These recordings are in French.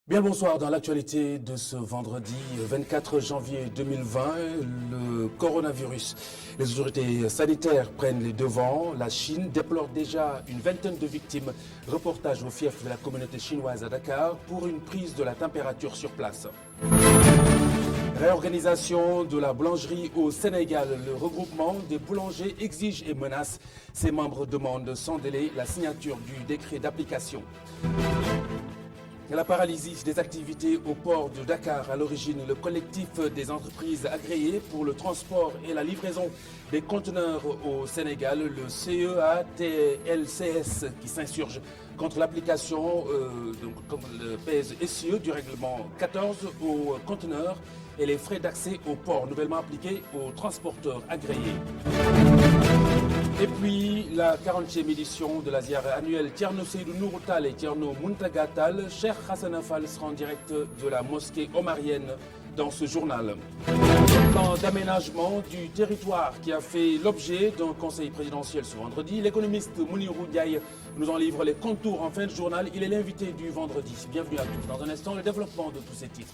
Bien le bonsoir. Dans l'actualité de ce vendredi 24 janvier 2020, le coronavirus. Les autorités sanitaires prennent les devants. La Chine déplore déjà une vingtaine de victimes. Reportage au fief de la communauté chinoise à Dakar pour une prise de la température sur place. Réorganisation de la boulangerie au Sénégal. Le regroupement des boulangers exige et menace. Ses membres demandent sans délai la signature du décret d'application. La paralysie des activités au port de Dakar. À l'origine, le collectif des entreprises agréées pour le transport et la livraison des conteneurs au Sénégal, le CEATLCS, qui s'insurge contre l'application comme le pèse SIE du règlement 14 aux conteneurs et les frais d'accès au port nouvellement appliqués aux transporteurs agréés. Et puis, la 40e édition de la ziara annuelle Thierno Seydou Nourou Tall et Thierno Mountaga Tall, Cheikh Hassan Fall sera en direct de la mosquée omarienne dans ce journal. Plan d'aménagement du territoire qui a fait l'objet d'un conseil présidentiel ce vendredi. L'économiste Mounirou Ndiaye nous en livre les contours en fin de journal. Il est l'invité du vendredi. Bienvenue à tous. Dans un instant, le développement de tous ces titres.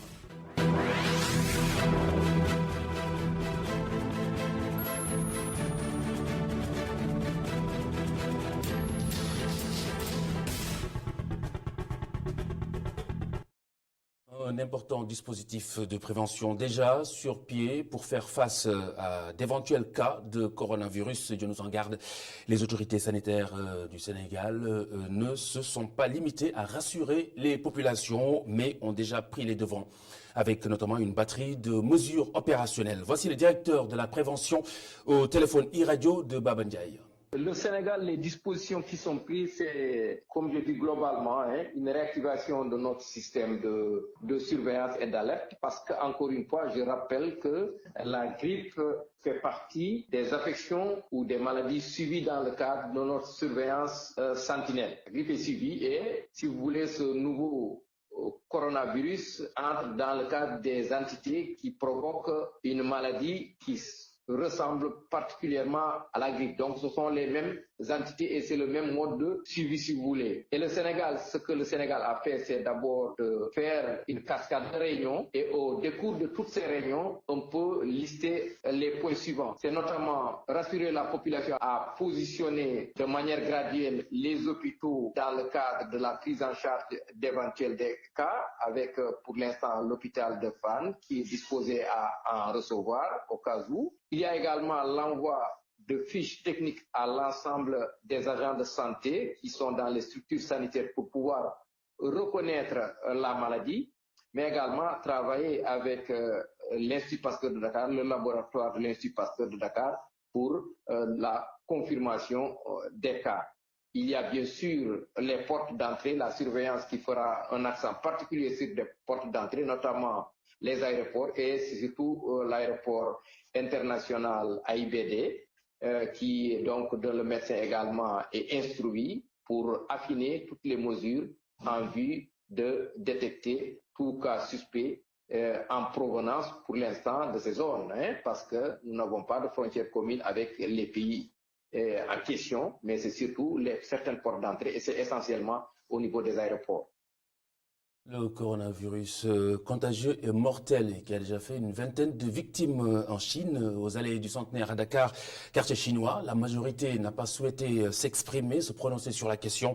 Un important dispositif de prévention déjà sur pied pour faire face à d'éventuels cas de coronavirus. Dieu nous en garde. Les autorités sanitaires du Sénégal ne se sont pas limitées à rassurer les populations, mais ont déjà pris les devants avec notamment une batterie de mesures opérationnelles. Voici le directeur de la prévention au téléphone e-radio de Baba Ndiaye. Le Sénégal, les dispositions qui sont prises, c'est, comme je dis globalement, une réactivation de notre système de surveillance et d'alerte, parce qu'encore une fois, je rappelle que la grippe fait partie des affections ou des maladies suivies dans le cadre de notre surveillance sentinelle. La grippe est suivie et, si vous voulez, ce nouveau coronavirus entre dans le cadre des entités qui provoquent une maladie qui ressemble particulièrement à la grippe. Donc ce sont les mêmes entités et c'est le même mode de suivi si vous voulez. Et le Sénégal, ce que le Sénégal a fait, c'est d'abord de faire une cascade de réunions et au décours de toutes ces réunions, on peut lister les points suivants. C'est notamment rassurer la population à positionner de manière graduelle les hôpitaux dans le cadre de la prise en charge d'éventuels cas avec pour l'instant l'hôpital de Fann qui est disposé à en recevoir au cas où. Il y a également l'envoi de fiches techniques à l'ensemble des agents de santé qui sont dans les structures sanitaires pour pouvoir reconnaître la maladie, mais également travailler avec l'Institut Pasteur de Dakar, le laboratoire de l'Institut Pasteur de Dakar pour la confirmation des cas. Il y a bien sûr les portes d'entrée, la surveillance qui fera un accent particulier sur des portes d'entrée, notamment les aéroports et surtout l'aéroport international AIBD, qui donc de le médecin également est instruit pour affiner toutes les mesures en vue de détecter tout cas suspect en provenance pour l'instant de ces zones, parce que nous n'avons pas de frontières communes avec les pays en question, mais c'est surtout certaines portes d'entrée et c'est essentiellement au niveau des aéroports. Le coronavirus contagieux et mortel et qui a déjà fait une vingtaine de victimes en Chine, aux allées du Centenaire à Dakar, quartier chinois. La majorité n'a pas souhaité s'exprimer, se prononcer sur la question.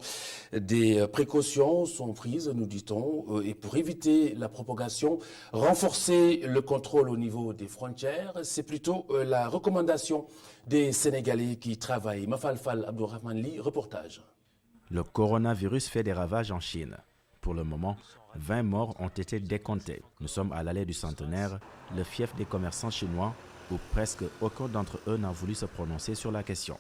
Des précautions sont prises, nous dit-on, et pour éviter la propagation, renforcer le contrôle au niveau des frontières. C'est plutôt la recommandation des Sénégalais qui travaillent. Mafal Fall Abdourahman Li, reportage. Le coronavirus fait des ravages en Chine. Pour le moment, 20 morts ont été décomptés. Nous sommes à l'allée du Centenaire, le fief des commerçants chinois, où presque aucun d'entre eux n'a voulu se prononcer sur la question.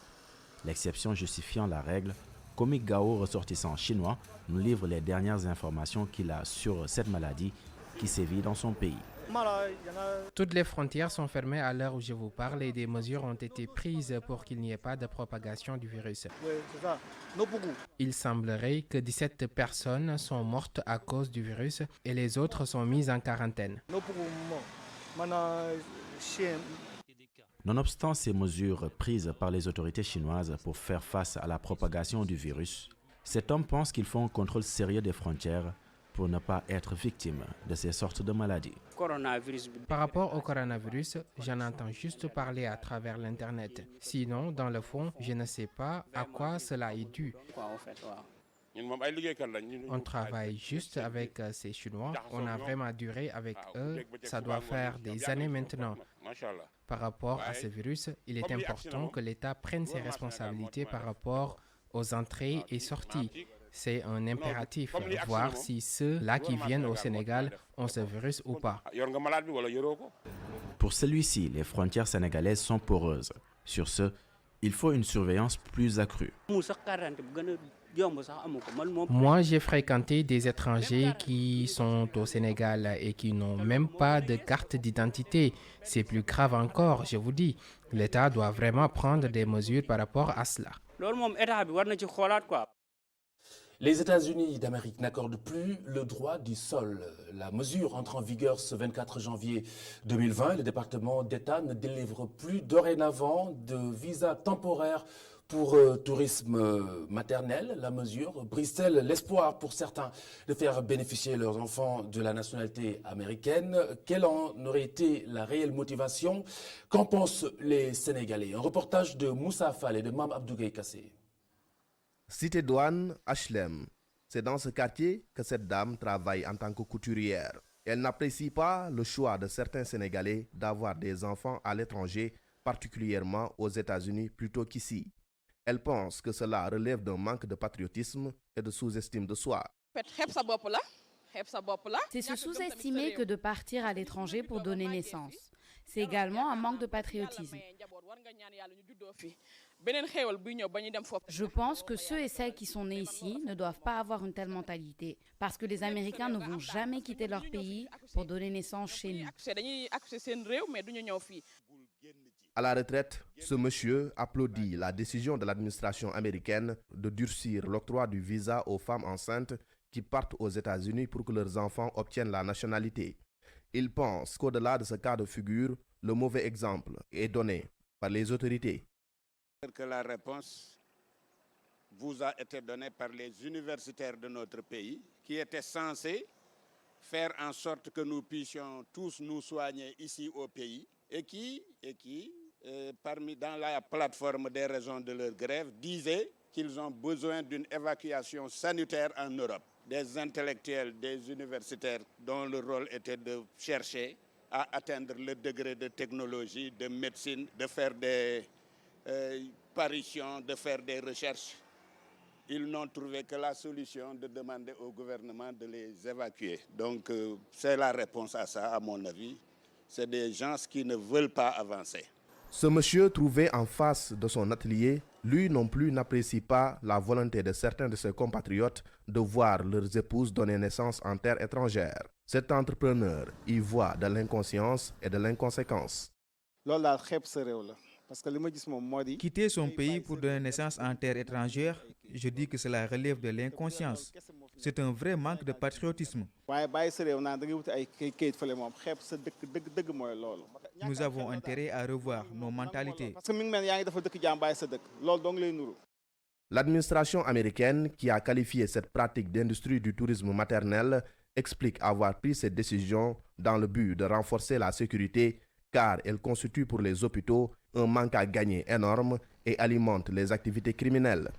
L'exception justifiant la règle, Komi Gao, ressortissant chinois, nous livre les dernières informations qu'il a sur cette maladie qui sévit dans son pays. Toutes les frontières sont fermées à l'heure où je vous parle et des mesures ont été prises pour qu'il n'y ait pas de propagation du virus. Il semblerait que 17 personnes sont mortes à cause du virus et les autres sont mises en quarantaine. Nonobstant ces mesures prises par les autorités chinoises pour faire face à la propagation du virus, cet homme pense qu'il faut un contrôle sérieux des frontières pour ne pas être victime de ces sortes de maladies. Par rapport au coronavirus, j'en entends juste parler à travers l'Internet. Sinon, dans le fond, je ne sais pas à quoi cela est dû. On travaille juste avec ces Chinois. On a vraiment duré avec eux. Ça doit faire des années maintenant. Par rapport à ce virus, il est important que l'État prenne ses responsabilités par rapport aux entrées et sorties. C'est un impératif, voir si ceux-là qui viennent au Sénégal ont ce virus ou pas. Pour celui-ci, les frontières sénégalaises sont poreuses. Sur ce, il faut une surveillance plus accrue. Moi, j'ai fréquenté des étrangers qui sont au Sénégal et qui n'ont même pas de carte d'identité. C'est plus grave encore, je vous dis. L'État doit vraiment prendre des mesures par rapport à cela. Les États-Unis d'Amérique n'accordent plus le droit du sol. La mesure entre en vigueur ce 24 janvier 2020. Le département d'État ne délivre plus dorénavant de visa temporaire pour tourisme maternel. La mesure brise-t-elle l'espoir pour certains de faire bénéficier leurs enfants de la nationalité américaine? Quelle en aurait été la réelle motivation? Qu'en pensent les Sénégalais? Un reportage de Moussa Fall et de Mam Abdougaye Kassé. Cité Douane, HLM. C'est dans ce quartier que cette dame travaille en tant que couturière. Elle n'apprécie pas le choix de certains Sénégalais d'avoir des enfants à l'étranger, particulièrement aux États-Unis plutôt qu'ici. Elle pense que cela relève d'un manque de patriotisme et de sous-estime de soi. C'est se sous-estimer que de partir à l'étranger pour donner naissance. C'est également un manque de patriotisme. Je pense que ceux et celles qui sont nés ici ne doivent pas avoir une telle mentalité, parce que les Américains ne vont jamais quitter leur pays pour donner naissance chez nous. À la retraite, ce monsieur applaudit la décision de l'administration américaine de durcir l'octroi du visa aux femmes enceintes qui partent aux États-Unis pour que leurs enfants obtiennent la nationalité. Il pense qu'au-delà de ce cas de figure, le mauvais exemple est donné par les autorités. Que la réponse vous a été donnée par les universitaires de notre pays qui étaient censés faire en sorte que nous puissions tous nous soigner ici au pays et qui dans la plateforme des raisons de leur grève, disaient qu'ils ont besoin d'une évacuation sanitaire en Europe. Des intellectuels, des universitaires dont le rôle était de chercher à atteindre le degré de technologie, de médecine, de faire des paritions, de faire des recherches. Ils n'ont trouvé que la solution de demander au gouvernement de les évacuer. Donc c'est la réponse à ça, à mon avis. C'est des gens qui ne veulent pas avancer. Ce monsieur trouvé en face de son atelier, lui non plus n'apprécie pas la volonté de certains de ses compatriotes de voir leurs épouses donner naissance en terre étrangère. Cet entrepreneur y voit de l'inconscience et de l'inconséquence. Quitter son pays pour donner naissance en terre étrangère, je dis que cela relève de l'inconscience. C'est un vrai manque de patriotisme. Nous avons intérêt à revoir nos mentalités. L'administration américaine, qui a qualifié cette pratique d'industrie du tourisme maternel, explique avoir pris cette décision dans le but de renforcer la sécurité, car elle constitue pour les hôpitaux un manque à gagner énorme et alimente les activités criminelles.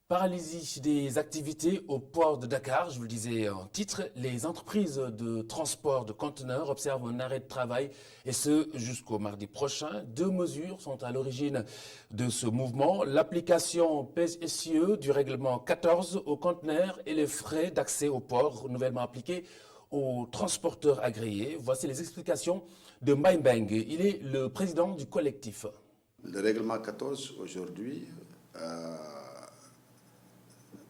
Paralysie des activités au port de Dakar, je vous le disais en titre, les entreprises de transport de conteneurs observent un arrêt de travail et ce jusqu'au mardi prochain. 2 mesures sont à l'origine de ce mouvement, l'application PES-SIE du règlement 14 aux conteneurs et les frais d'accès au port nouvellement appliqués aux transporteurs agréés. Voici les explications de Mbaye Mbeng. Il est le président du collectif. Le règlement 14 aujourd'hui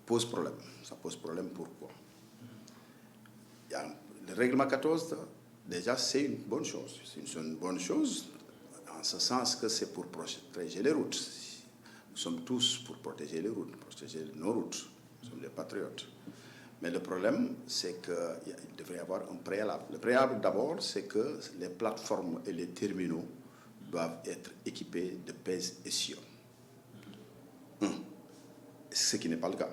pose problème. Ça pose problème pourquoi? Le règlement 14, déjà, c'est une bonne chose. C'est une bonne chose en ce sens que c'est pour protéger les routes. Nous sommes tous pour protéger les routes, protéger nos routes. Nous sommes des patriotes. Mais le problème, c'est qu'il devrait y avoir un préalable. Le préalable, d'abord, c'est que les plateformes et les terminaux doivent être équipés de PES-SIE. Ce qui n'est pas le cas.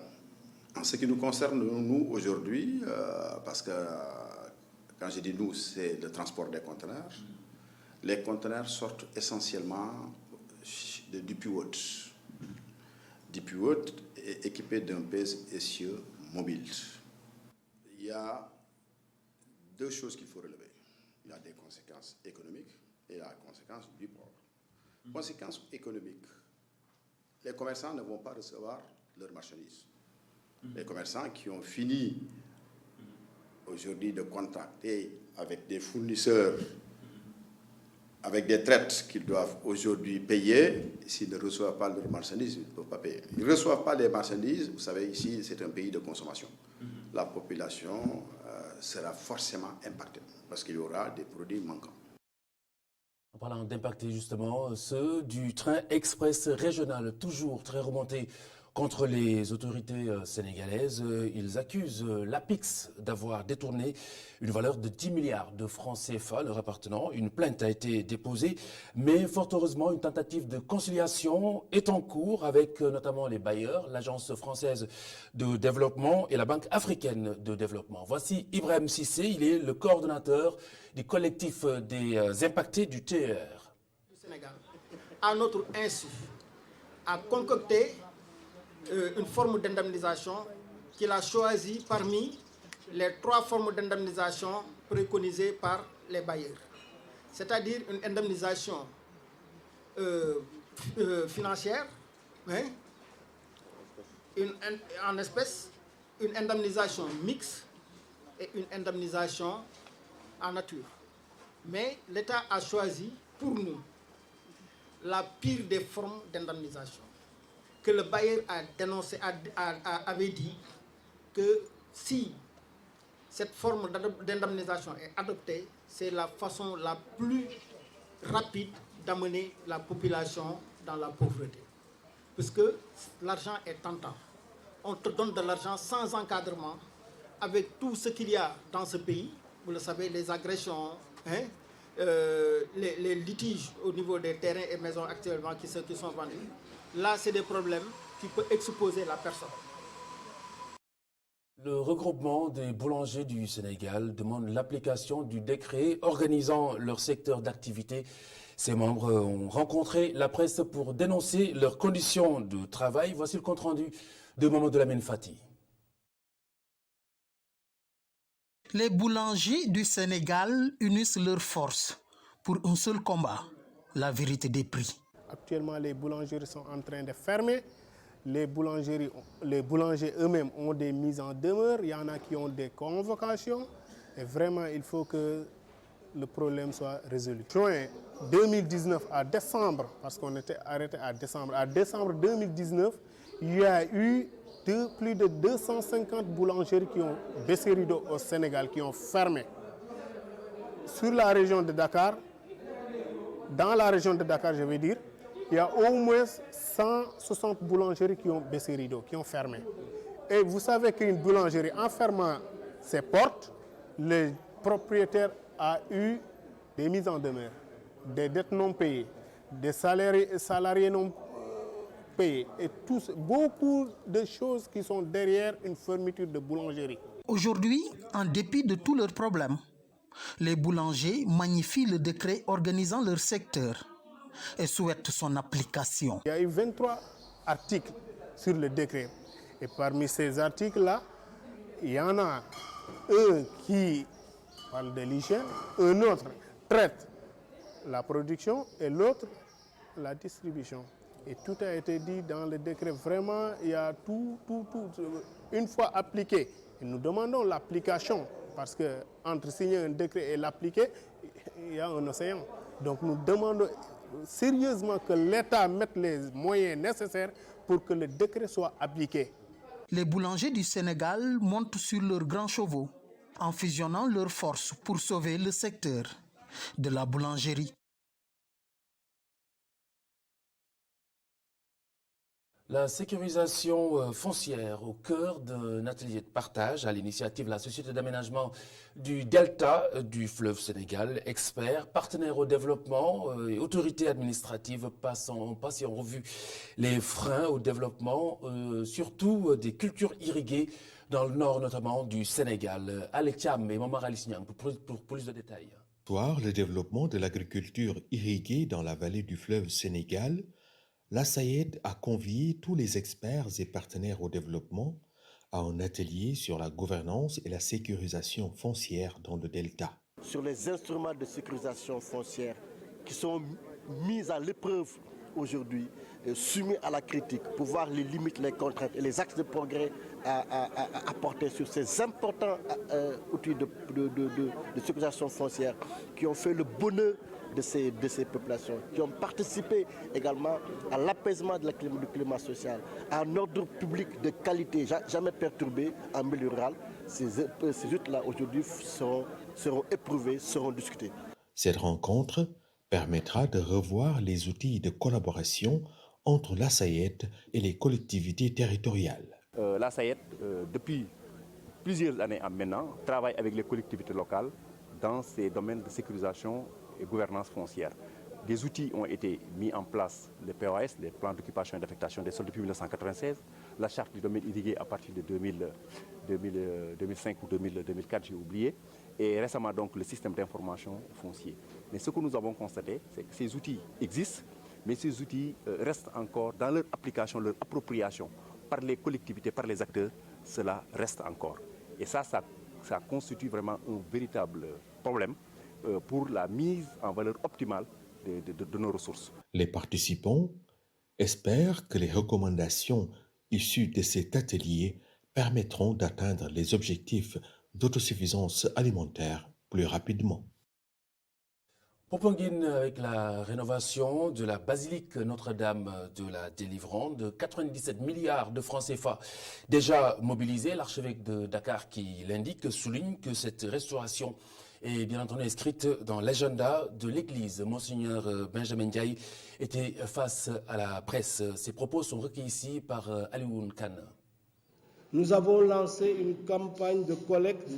En ce qui nous concerne, nous, aujourd'hui, parce que quand je dis nous, c'est le transport des conteneurs. Les conteneurs sortent essentiellement de DP World. DP World est équipé d'un pèse essieu mobile. Il y a deux choses qu'il faut relever. Il y a des conséquences économiques et la conséquence du port. Conséquences économiques. Les commerçants ne vont pas recevoir leurs marchandises. Les commerçants qui ont fini aujourd'hui de contracter avec des fournisseurs, avec des traites qu'ils doivent aujourd'hui payer, s'ils ne reçoivent pas leurs marchandises, ils ne peuvent pas payer. Ils ne reçoivent pas les marchandises, vous savez, ici, c'est un pays de consommation. La population sera forcément impactée parce qu'il y aura des produits manquants. En parlant d'impacter justement, ceux du train express régional, toujours très remonté contre les autorités sénégalaises. Ils accusent l'APIX d'avoir détourné une valeur de 10 milliards de francs CFA leur appartenant. Une plainte a été déposée, mais fort heureusement, une tentative de conciliation est en cours avec notamment les bailleurs, l'Agence française de développement et la Banque africaine de développement. Voici Ibrahim Sissé, il est le coordonnateur du collectif des impactés du TER. Le Sénégal, à notre insu, a concocté une forme d'indemnisation qu'il a choisie parmi les 3 formes d'indemnisation préconisées par les bailleurs. C'est-à-dire une indemnisation financière, hein, en espèces, une indemnisation mixte et une indemnisation en nature. Mais l'État a choisi pour nous la pire des formes d'indemnisation, que le bailleur a dénoncé, avait dit que si cette forme d'indemnisation est adoptée, c'est la façon la plus rapide d'amener la population dans la pauvreté. Parce que l'argent est tentant. On te donne de l'argent sans encadrement, avec tout ce qu'il y a dans ce pays. Vous le savez, les agressions, hein, les litiges au niveau des terrains et maisons actuellement qui sont vendus. Là, c'est des problèmes qui peuvent exposer la personne. Le regroupement des boulangers du Sénégal demande l'application du décret organisant leur secteur d'activité. Ses membres ont rencontré la presse pour dénoncer leurs conditions de travail. Voici le compte-rendu de Mamadou Lamine Fati. Les boulangers du Sénégal unissent leurs forces pour un seul combat, la vérité des prix. Actuellement, les boulangeries sont en train de fermer. Les boulangers eux-mêmes ont des mises en demeure. Il y en a qui ont des convocations. Et vraiment, il faut que le problème soit résolu. Juin 2019 à décembre, parce qu'on était arrêté à décembre 2019, il y a eu plus de 250 boulangeries qui ont baissé rideau au Sénégal, qui ont fermé. Sur la région de Dakar, dans la région de Dakar, je veux dire, il y a au moins 160 boulangeries qui ont baissé rideau, qui ont fermé. Et vous savez qu'une boulangerie, en fermant ses portes, le propriétaire a eu des mises en demeure, des dettes non payées, des salariés non payés, et beaucoup de choses qui sont derrière une fermeture de boulangerie. Aujourd'hui, en dépit de tous leurs problèmes, les boulangers magnifient le décret organisant leur secteur et souhaitent son application. Il y a eu 23 articles sur le décret. Et parmi ces articles-là, il y en a un qui parle de l'hygiène, un autre traite la production et l'autre la distribution. Et tout a été dit dans le décret. Vraiment, il y a tout. Une fois appliqué, et nous demandons l'application, parce qu'entre signer un décret et l'appliquer, il y a un océan. Donc nous demandons sérieusement que l'État mette les moyens nécessaires pour que le décret soit appliqué. Les boulangers du Sénégal montent sur leurs grands chevaux en fusionnant leurs forces pour sauver le secteur de la boulangerie. La sécurisation foncière au cœur d'un atelier de partage à l'initiative de la Société d'aménagement du delta du fleuve Sénégal. Experts, partenaires au développement et autorités administratives passent en revue les freins au développement, surtout des cultures irriguées dans le nord notamment du Sénégal. Aletiam et Momar Alisniang pour plus de détails. Le développement de l'agriculture irriguée dans la vallée du fleuve Sénégal, la SAED a convié tous les experts et partenaires au développement à un atelier sur la gouvernance et la sécurisation foncière dans le delta. Sur les instruments de sécurisation foncière qui sont mis à l'épreuve aujourd'hui, soumis à la critique, pour voir les limites, les contraintes et les axes de progrès à apporter sur ces importants outils de sécurisation foncière qui ont fait le bonheur de ces populations, qui ont participé également à l'apaisement du climat social, à un ordre public de qualité jamais perturbé en milieu rural. Ces outils-là aujourd'hui seront éprouvés, seront discutés. Cette rencontre permettra de revoir les outils de collaboration entre la SAED et les collectivités territoriales. La SAED, depuis plusieurs années maintenant, travaille avec les collectivités locales dans ces domaines de sécurisation et gouvernance foncière. Des outils ont été mis en place, les POAS, les plans d'occupation et d'affectation des sols depuis 1996, la charte du domaine irrigué à partir de 2005 ou 2004, j'ai oublié, et récemment donc le système d'information foncier. Mais ce que nous avons constaté, c'est que ces outils existent, mais ces outils restent encore dans leur application, leur appropriation par les collectivités, par les acteurs, cela reste encore. Et ça constitue vraiment un véritable problème pour la mise en valeur optimale de nos ressources. Les participants espèrent que les recommandations issues de cet atelier permettront d'atteindre les objectifs d'autosuffisance alimentaire plus rapidement. Popenguine, avec la rénovation de la basilique Notre-Dame de la Délivrance, de 97 milliards de francs CFA déjà mobilisés, l'archevêque de Dakar qui l'indique souligne que cette restauration est bien entendu inscrite dans l'agenda de l'Église. Monseigneur Benjamin Ndiaye était face à la presse. Ses propos sont recueillis ici par Alioune Kane. Nous avons lancé une campagne de collecte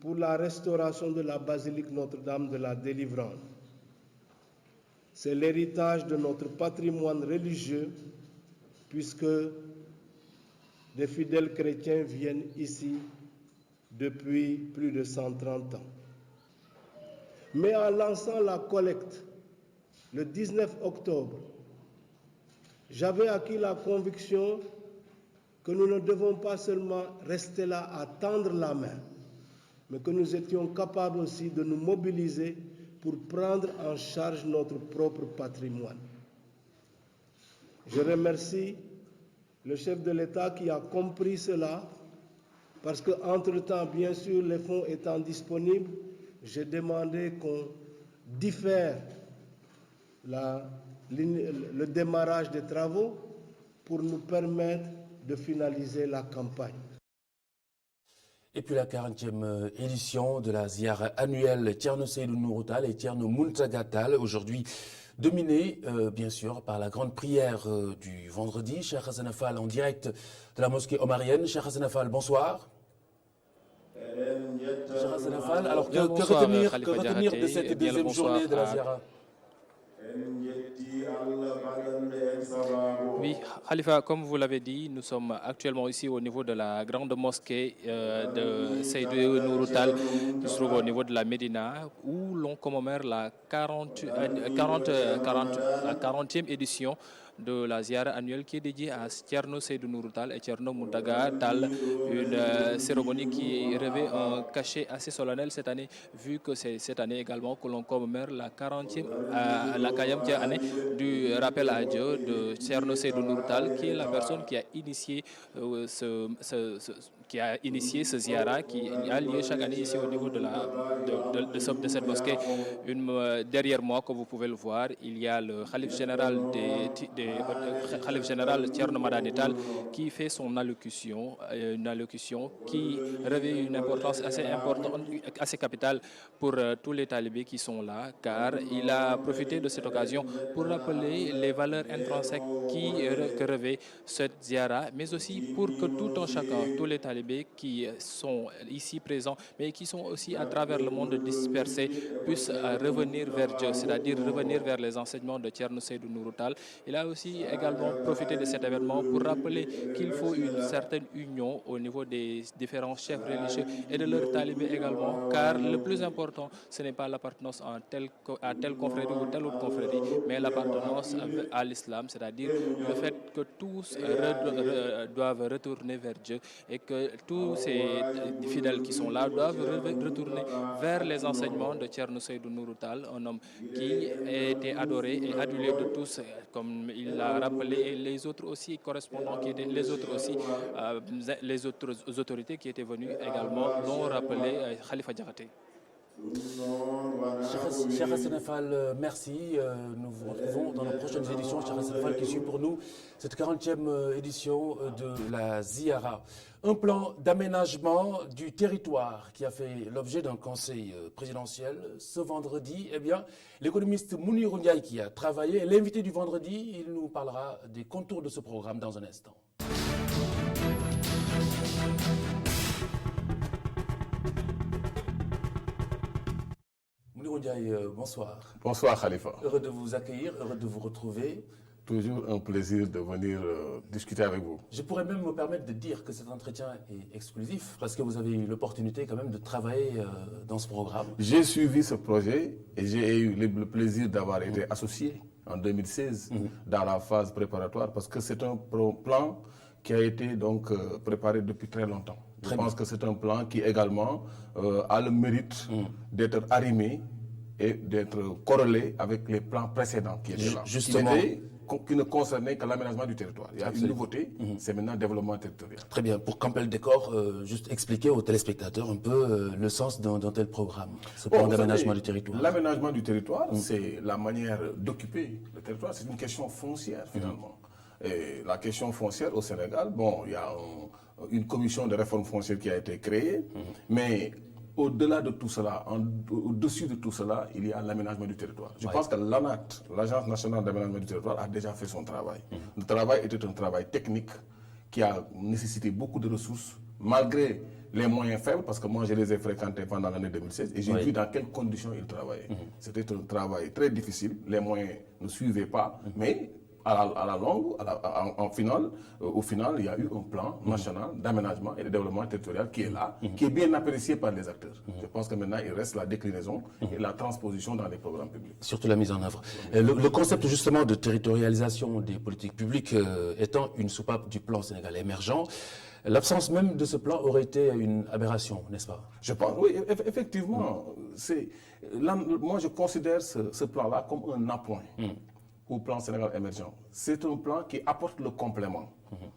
pour la restauration de la basilique Notre-Dame de la Délivrance. C'est l'héritage de notre patrimoine religieux, puisque des fidèles chrétiens viennent ici depuis plus de 130 ans. Mais en lançant la collecte le 19 octobre, j'avais acquis la conviction que nous ne devons pas seulement rester là à tendre la main, mais que nous étions capables aussi de nous mobiliser pour prendre en charge notre propre patrimoine. Je remercie le chef de l'État qui a compris cela, parce qu'entre-temps, bien sûr, les fonds étant disponibles, j'ai demandé qu'on diffère le démarrage des travaux pour nous permettre de finaliser la campagne. Et puis la 40e édition de la Ziara annuelle Thierno Seydou Nourou Tall et Thierno Mountaga Tall, aujourd'hui dominée bien sûr par la grande prière du vendredi. Cheikh Hassan Fall en direct de la mosquée omarienne. Cheikh Hassan Fall, bonsoir. Cheikh Hassan Fall, alors que retenir de cette deuxième journée de la Ziara? Oui, Khalifa, comme vous l'avez dit, nous sommes actuellement ici au niveau de la grande mosquée de Seydou Nourou Tall, qui se trouve au niveau de la Médina, où l'on commémore la 40e édition de la Ziara annuelle qui est dédiée à Thierno Seydou Nourou Tall et Thierno Mountaga Tall, une cérémonie qui revêt un cachet assez solennel cette année, vu que c'est cette année également que l'on commémore la 40e année du rappel à Dieu de Thierno Seydou Nourou Tall, qui est la personne qui a initié qui a initié ce ziara qui a lieu chaque année ici au niveau de cette mosquée. Derrière moi, comme vous pouvez le voir, il y a le Khalif général Thierno Madani Tall qui fait son allocution, une allocution qui revêt une importance assez importante, assez capitale pour tous les talibés qui sont là, car il a profité de cette occasion pour rappeler les valeurs intrinsèques que revêt cette ziara, mais aussi pour que tout un chacun, tous les talibés qui sont ici présents, mais qui sont aussi à travers le monde dispersés, puissent revenir vers Dieu, c'est-à-dire revenir vers les enseignements de Thierno Seydou Nourou Tall. Il a aussi également profité de cet événement pour rappeler qu'il faut une certaine union au niveau des différents chefs religieux et de leurs talibés également, car le plus important, ce n'est pas l'appartenance à telle confrérie ou telle autre confrérie, mais l'appartenance à l'islam, c'est-à-dire le fait que tous doivent retourner vers Dieu et que tous ces fidèles qui sont là doivent retourner vers les enseignements de Thierno Seydou Nourou Tall, un homme qui a été adoré et adulé de tous, comme il l'a rappelé, les autres aussi correspondants, les autres autorités qui étaient venues également l'ont rappelé Khalifa Diakhaté. Cheikh Hassane Fall, merci. Nous vous retrouvons dans nos prochaines éditions. Cheikh Hassane Fall qui suit pour nous cette 40e édition de la Ziara. Un plan d'aménagement du territoire qui a fait l'objet d'un conseil présidentiel ce vendredi. Eh bien, l'économiste Mounirou Ndiaye qui a travaillé, l'invité du vendredi, il nous parlera des contours de ce programme dans un instant. Mounirou Ndiaye, bonsoir. Bonsoir Khalifa. Heureux de vous accueillir, heureux de vous retrouver. Toujours un plaisir de venir discuter avec vous. Je pourrais même me permettre de dire que cet entretien est exclusif parce que vous avez eu l'opportunité quand même de travailler dans ce programme. J'ai suivi ce projet et j'ai eu le plaisir d'avoir été associé en 2016 dans la phase préparatoire parce que c'est un plan qui a été donc préparé depuis très longtemps. Je pense que c'est un plan qui également a le mérite d'être arrimé et d'être corrélé avec les plans précédents qui étaient là. Justement. Qui ne concernait que l'aménagement du territoire. Il y a une nouveauté, c'est maintenant le développement territorial. Très bien. Pour camper le décor, juste expliquer aux téléspectateurs un peu le sens d'un tel programme, ce plan d'aménagement du territoire. L'aménagement du territoire, c'est la manière d'occuper le territoire. C'est une question foncière, finalement. Et la question foncière au Sénégal, bon, il y a une commission de réforme foncière qui a été créée, mais au-delà de tout cela, au-dessus de tout cela, il y a l'aménagement du territoire. Je pense que l'ANAT, l'Agence nationale d'aménagement du territoire, a déjà fait son travail. Le travail était un travail technique qui a nécessité beaucoup de ressources, malgré les moyens faibles, parce que moi je les ai fréquentés pendant l'année 2016 et j'ai vu dans quelles conditions ils travaillaient. C'était un travail très difficile, les moyens ne suivaient pas, mais à la longue, au final, il y a eu un plan national d'aménagement et de développement territorial qui est là, qui est bien apprécié par les acteurs. Je pense que maintenant, il reste la déclinaison et la transposition dans les programmes publics. Surtout la mise en œuvre. Le concept justement de territorialisation des politiques publiques étant une soupape du plan sénégalais émergent, l'absence même de ce plan aurait été une aberration, n'est-ce pas? Je pense, oui, effectivement. Moi, je considère ce plan-là comme un appoint au plan Sénégal émergent. C'est un plan qui apporte le complément.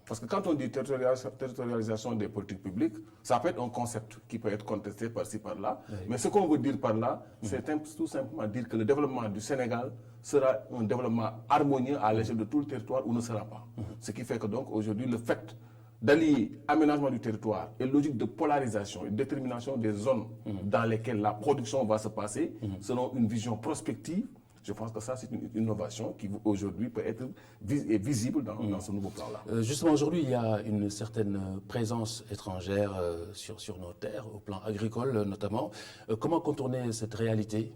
Parce que quand on dit territorialisation des politiques publiques, ça peut être un concept qui peut être contesté par-ci, par-là. Mais ce qu'on veut dire par là, c'est tout simplement dire que le développement du Sénégal sera un développement harmonieux à l'échelle de tout le territoire ou ne sera pas. Ce qui fait que donc aujourd'hui, le fait d'allier aménagement du territoire et logique de polarisation et détermination des zones dans lesquelles la production va se passer, selon une vision prospective, je pense que ça, c'est une innovation qui, aujourd'hui, peut être visible dans ce nouveau plan-là. Justement, aujourd'hui, il y a une certaine présence étrangère sur nos terres, au plan agricole notamment. Comment contourner cette réalité,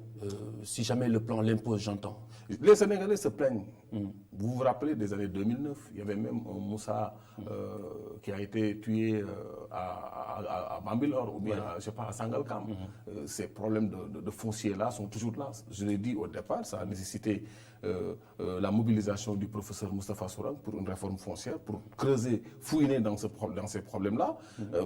si jamais le plan l'impose, j'entends? Les Sénégalais se plaignent. Vous vous rappelez des années 2009, il y avait même un Moussa qui a été tué à Bambilor ou bien, je sais pas, à Sangalkam. Ces problèmes de foncier-là sont toujours là. Je l'ai dit au départ, ça a nécessité la mobilisation du professeur Moustapha Sourang pour une réforme foncière, pour creuser, fouiner dans ces problèmes-là.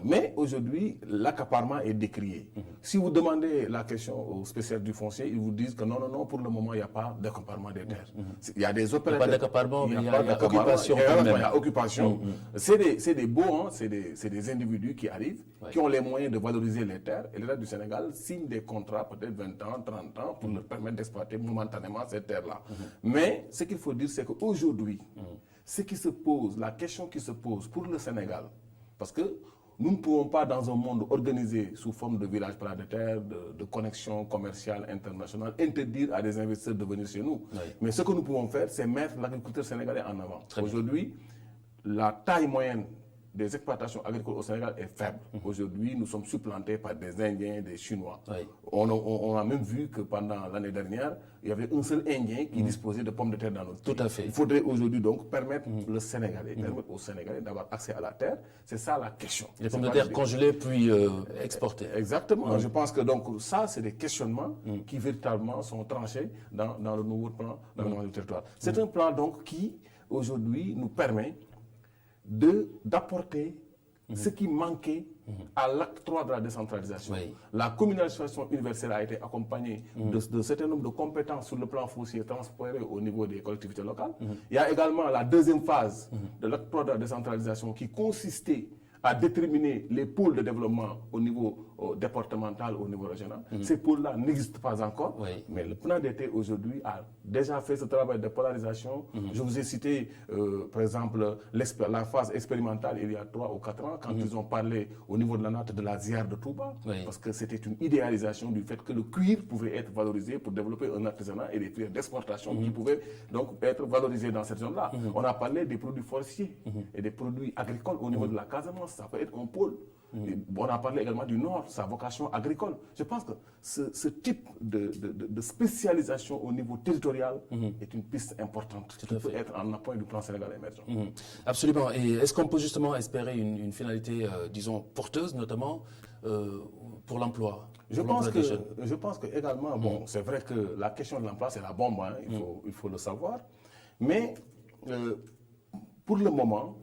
Mais aujourd'hui, l'accaparement est décrié. Si vous demandez la question aux spécialistes du foncier, ils vous disent que non, pour le moment, il n'y a pas d'accaparement des terres. Il y a des opérateurs d'accaparement, mais il y a d'accaparement, occupation. Il y a occupation. C'est des beaux, hein, c'est des individus qui arrivent, qui ont les moyens de valoriser les terres. Et l'État du Sénégal signe des contrats, peut-être 20 ans, 30 ans, pour leur permettre d'exploiter momentanément ces terres-là. Mais ce qu'il faut dire, c'est qu'aujourd'hui, la question qui se pose pour le Sénégal, parce que nous ne pouvons pas, dans un monde organisé sous forme de village planétaire, de connexion commerciale internationale, interdire à des investisseurs de venir chez nous. Oui. Mais ce que nous pouvons faire, c'est mettre l'agriculteur sénégalais en avant. Aujourd'hui, la taille moyenne des exploitations agricoles au Sénégal est faible. Aujourd'hui, nous sommes supplantés par des Indiens, des Chinois. Oui. On a même vu que pendant l'année dernière, il y avait un seul Indien qui disposait de pommes de terre dans notre pays. Tout à fait. Il faudrait aujourd'hui donc permettre le Sénégalais, permettre aux Sénégalais d'avoir accès à la terre. C'est ça la question. Les pommes de terre congelées puis exportées. Exactement. Je pense que donc ça, c'est des questionnements qui véritablement sont tranchés dans le nouveau plan d'aménagement du territoire. C'est un plan donc qui aujourd'hui nous permet d'apporter ce qui manquait à l'acte 3 de la décentralisation. Oui. La communalisation universelle a été accompagnée de certain nombre de compétences sur le plan foncier transférées au niveau des collectivités locales. Il y a également la deuxième phase de l'acte 3 de la décentralisation qui consistait à déterminer les pôles de développement au niveau départemental, au niveau régional. Ces pôles-là n'existent pas encore, mais le plan d'été aujourd'hui a déjà fait ce travail de polarisation. Je vous ai cité, par exemple, la phase expérimentale il y a 3 ou 4 ans, quand ils ont parlé au niveau de la note de la ZIAR de Touba, parce que c'était une idéalisation du fait que le cuir pouvait être valorisé pour développer un artisanat et des filières d'exportation qui pouvaient donc être valorisés dans cette zone-là. On a parlé des produits forestiers et des produits agricoles au niveau de la Casamance. Ça peut être un pôle. On a parlé également du Nord, sa vocation agricole. Je pense que ce type de spécialisation au niveau territorial est une piste importante qui peut être en appui du plan Sénégal émergent. Absolument. Et est-ce qu'on peut justement espérer une finalité, disons, porteuse, notamment pour l'emploi? Je pense que également, bon, c'est vrai que la question de l'emploi, c'est la bombe, hein, il faut le savoir. Mais pour le moment,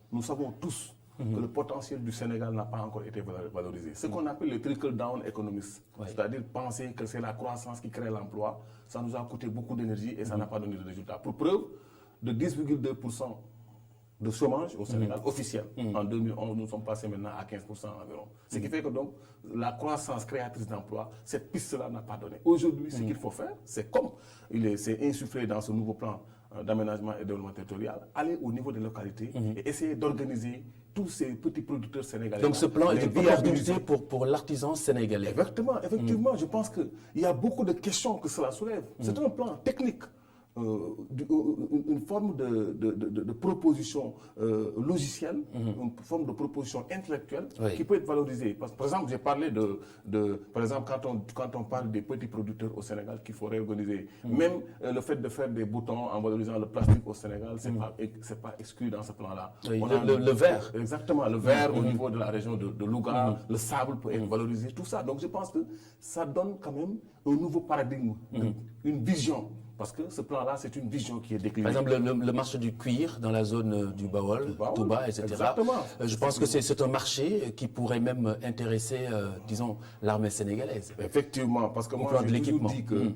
nous savons tous que le potentiel du Sénégal n'a pas encore été valorisé. Ce qu'on appelle le trickle-down economics, c'est-à-dire penser que c'est la croissance qui crée l'emploi, ça nous a coûté beaucoup d'énergie et ça n'a pas donné de résultat. Pour preuve, de 10,2% de chômage au Sénégal officiel. En 2011, nous sommes passés maintenant à 15% environ. Ce qui fait que donc, la croissance créatrice d'emplois, cette piste-là n'a pas donné. Aujourd'hui, ce qu'il faut faire, c'est comme c'est insufflé dans ce nouveau plan d'aménagement et de développement territorial, aller au niveau des localités et essayer d'organiser tous ces petits producteurs sénégalais. Donc ce plan est une opportunité pour l'artisan sénégalais. Exactement, effectivement, je pense qu'il y a beaucoup de questions que cela soulève. C'est un plan technique. Une forme de proposition logicielle, une forme de proposition intellectuelle qui peut être valorisée. Par exemple, j'ai parlé par exemple, quand on parle des petits producteurs au Sénégal qu'il faut réorganiser, même le fait de faire des boutons en valorisant le plastique au Sénégal, c'est pas exclu dans ce plan-là. Le verre. Exactement, le verre au niveau de la région de Louga, le sable peut être valorisé, tout ça. Donc je pense que ça donne quand même un nouveau paradigme, une vision. Parce que ce plan-là, c'est une vision qui est déclinée. Par exemple, le marché du cuir dans la zone du Baol, Touba, etc. Exactement. Je pense que c'est un marché qui pourrait même intéresser, disons, l'armée sénégalaise. Effectivement, parce que moi, je toujours dis que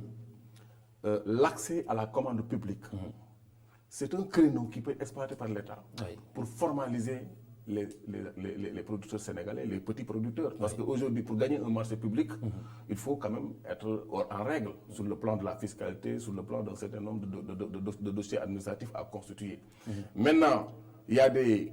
l'accès à la commande publique, c'est un créneau qui peut être exploité par l'État pour formaliser les producteurs sénégalais, les petits producteurs. Parce qu'aujourd'hui, pour gagner un marché public, il faut quand même être en règle sur le plan de la fiscalité, sur le plan d'un certain nombre de dossiers administratifs à constituer. Maintenant, il y a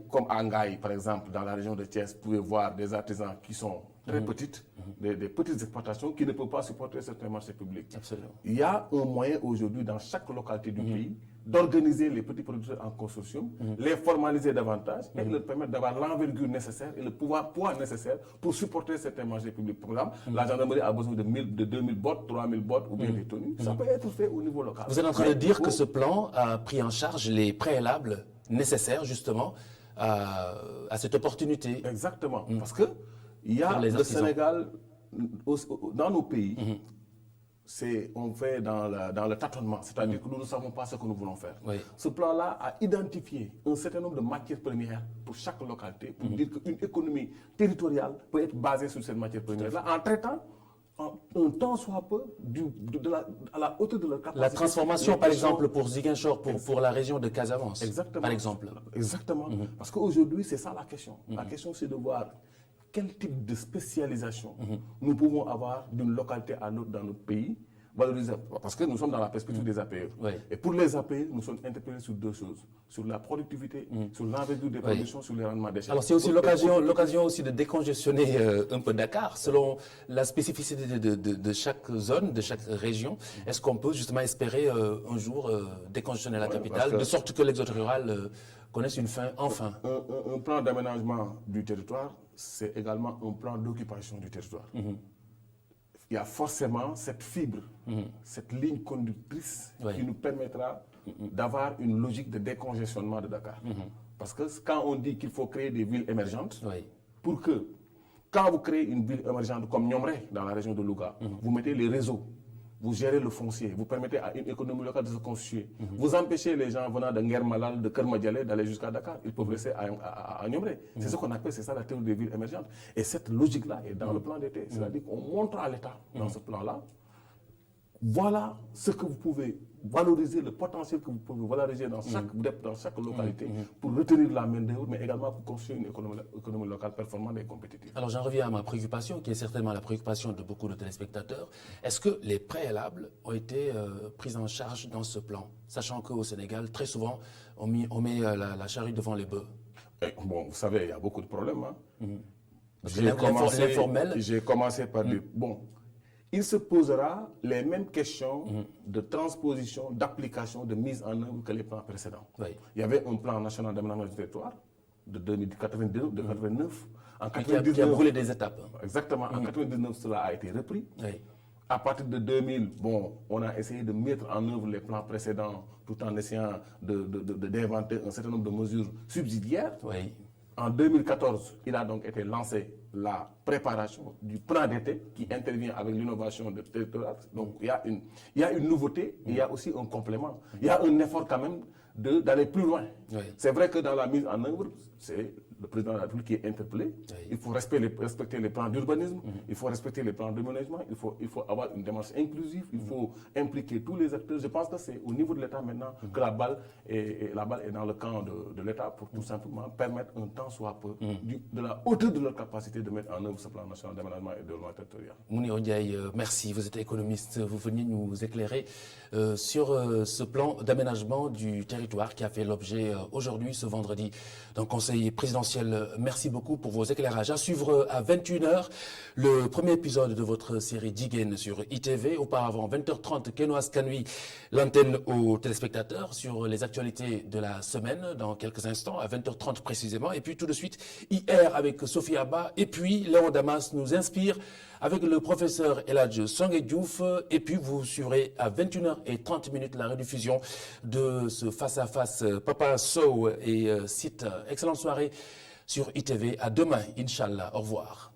comme Angaï, par exemple, dans la région de Thiès, vous pouvez voir des artisans qui sont très petites, des petites exploitations qui ne peuvent pas supporter certains marchés publics. Absolument. Il y a un moyen aujourd'hui dans chaque localité du pays d'organiser les petits producteurs en consortium, les formaliser davantage et leur permettre d'avoir l'envergure nécessaire et le poids nécessaire pour supporter certains marchés publics. Par exemple, la gendarmerie a besoin de 2000 bottes, 3000 bottes ou bien des tenues. Ça peut être fait au niveau local. Vous êtes en train de dire que ce plan a pris en charge les préalables nécessaires justement à cette opportunité. Exactement. Parce que il y a le Sénégal, dans nos pays, on fait dans le tâtonnement, c'est-à-dire que nous ne savons pas ce que nous voulons faire. Ce plan-là a identifié un certain nombre de matières premières pour chaque localité, pour dire qu'une économie territoriale peut être basée sur cette matière première-là, en traitant un temps soit peu à la hauteur de leur capacité. La transformation, par exemple, pour Ziguinchor, pour la région de Casamance, exactement, par exemple. Exactement. Parce qu'aujourd'hui, c'est ça la question. La question, c'est de voir quel type de spécialisation nous pouvons avoir d'une localité à l'autre dans notre pays, valoriser, parce que nous sommes dans la perspective des APE. Et pour les APE, nous sommes interpellés sur deux choses, sur la productivité, sur l'envergure des productions, sur les rendements d'échelle. Alors c'est aussi l'occasion aussi de décongestionner un peu Dakar, selon la spécificité de chaque zone, de chaque région. Est-ce qu'on peut justement espérer un jour décongestionner la capitale, de sorte que l'exode rural connaisse une fin, enfin? Un plan d'aménagement du territoire, c'est également un plan d'occupation du territoire. Il y a forcément cette fibre, cette ligne conductrice qui nous permettra d'avoir une logique de décongestionnement de Dakar. Parce que quand on dit qu'il faut créer des villes émergentes, pour que, quand vous créez une ville émergente comme Nyomré, dans la région de Louga, vous mettez les réseaux, vous gérez le foncier, vous permettez à une économie locale de se constituer. Vous empêchez les gens venant de Nguermalal, de Kermadjalé d'aller jusqu'à Dakar. Ils peuvent rester à Nyomré. C'est ce qu'on appelle, c'est ça la théorie des villes émergentes. Et cette logique-là est dans le plan d'été. C'est-à-dire qu'on montre à l'État, dans ce plan-là, voilà ce que vous pouvez valoriser, le potentiel que vous pouvez valoriser dans chaque localité pour retenir la main-d'œuvre, mais également pour construire une économie locale performante et compétitive. Alors j'en reviens à ma préoccupation, qui est certainement la préoccupation de beaucoup de téléspectateurs. Est-ce que les préalables ont été pris en charge dans ce plan, sachant qu'au Sénégal, très souvent, on met la charrue devant les bœufs? Bon, vous savez, il y a beaucoup de problèmes. L'informel. J'ai commencé par dire, bon, il se posera les mêmes questions de transposition, d'application, de mise en œuvre que les plans précédents. Il y avait un plan national d'aménagement du territoire de 1989, de 89. En 99, qui a brûlé des étapes. Exactement. En 1999, cela a été repris. À partir de 2000, bon, on a essayé de mettre en œuvre les plans précédents tout en essayant d'inventer un certain nombre de mesures subsidiaires. En 2014, il a donc été lancé la préparation du plan d'été qui intervient avec l'innovation de territoire. Donc il y a une nouveauté, il y a aussi un complément. Il y a un effort quand même d'aller plus loin. C'est vrai que dans la mise en œuvre, c'est le président de la République qui est interpellé. Il faut respecter les plans d'urbanisme, il faut respecter les plans de management, il faut avoir une démarche inclusive, il faut impliquer tous les acteurs. Je pense que c'est au niveau de l'État maintenant que la balle est dans le camp de l'État pour tout simplement permettre un temps soit peu de la hauteur de leur capacité de mettre en œuvre ce plan national d'aménagement et de développement territorial. Mouni Ondiaye, merci. Vous êtes économiste. Vous venez nous éclairer sur ce plan d'aménagement du territoire qui a fait l'objet aujourd'hui, ce vendredi, d'un conseil présidentiel. Merci beaucoup pour vos éclairages. À suivre à 21h, le premier épisode de votre série Digen sur ITV. Auparavant, 20h30, Kenoas Kanui, l'antenne aux téléspectateurs sur les actualités de la semaine, dans quelques instants, à 20h30 précisément. Et puis tout de suite, hier avec Sophie Abba. Et puis, Léon Damas nous inspire avec le professeur Eladj Songe Diouf. Et puis, vous suivrez à 21h30 la rediffusion de ce face-à-face Papa Sow et Site. Excellente soirée sur ITV. À demain, Inch'Allah. Au revoir.